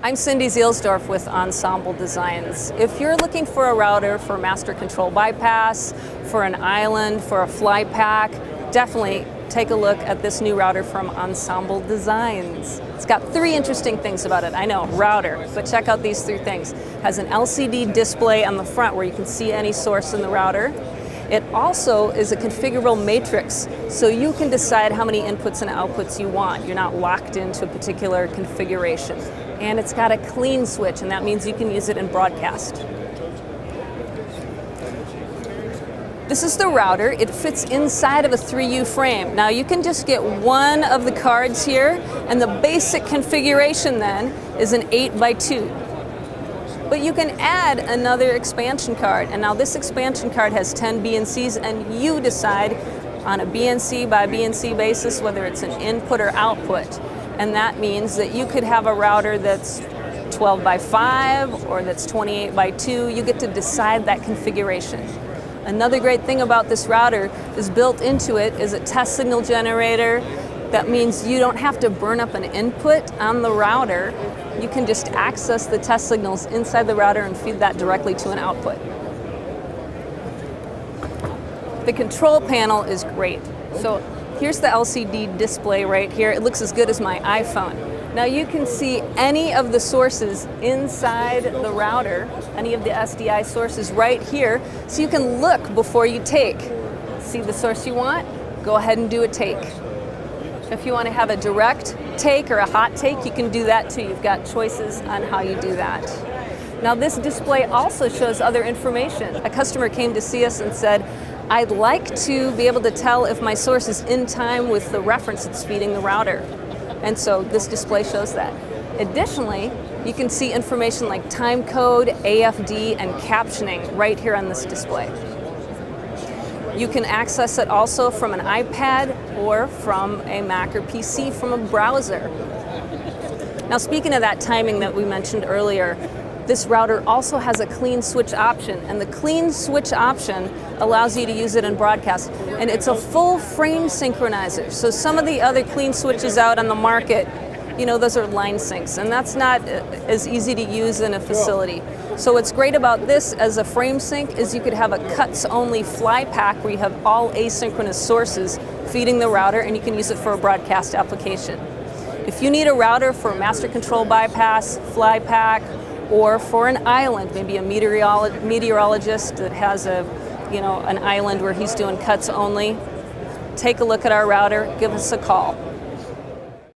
I'm Cindy Zielsdorf with Ensemble Designs. If you're looking for a router for master control bypass, for an island, for a fly pack, definitely take a look at this new router from Ensemble Designs. It's got 3 interesting things about it. I know, router, but check out these 3 things. It has an LCD display on the front where you can see any source in the router. It also is a configurable matrix, so you can decide how many inputs and outputs you want. You're not locked into a particular configuration. And it's got a clean switch, and that means you can use it in broadcast. This is the router. It fits inside of a 3U frame. Now you can just get one of the cards here, and the basic configuration then is an 8x2. But you can add another expansion card, and now this expansion card has 10 BNCs, and you decide on a BNC by BNC basis whether it's an input or output. And that means that you could have a router that's 12x5 or that's 28x2. You get to decide that configuration. Another great thing about this router is built into it is a test signal generator. That means you don't have to burn up an input on the router. You can just access the test signals inside the router and feed that directly to an output. The control panel is great. So here's the LCD display right here. It looks as good as my iPhone. Now you can see any of the sources inside the router, any of the SDI sources right here, so you can look before you take. See the source you want? Go ahead and do a take. If you want to have a direct take or a hot take, you can do that too. You've got choices on how you do that. Now this display also shows other information. A customer came to see us and said, I'd like to be able to tell if my source is in time with the reference it's feeding the router. And so this display shows that. Additionally, you can see information like time code, AFD, and captioning right here on this display. You can access it also from an iPad or from a Mac or PC from a browser. Now speaking of that timing that we mentioned earlier, this router also has a clean switch option, and the clean switch option allows you to use it in broadcast, and it's a full frame synchronizer. So some of the other clean switches out on the market, those are line syncs, and that's not as easy to use in a facility. So what's great about this as a frame sync is you could have a cuts-only fly pack where you have all asynchronous sources feeding the router, and you can use it for a broadcast application. If you need a router for master control bypass, fly pack, or for an island, maybe a meteorologist that has an island where he's doing cuts only, take a look at our router, give us a call.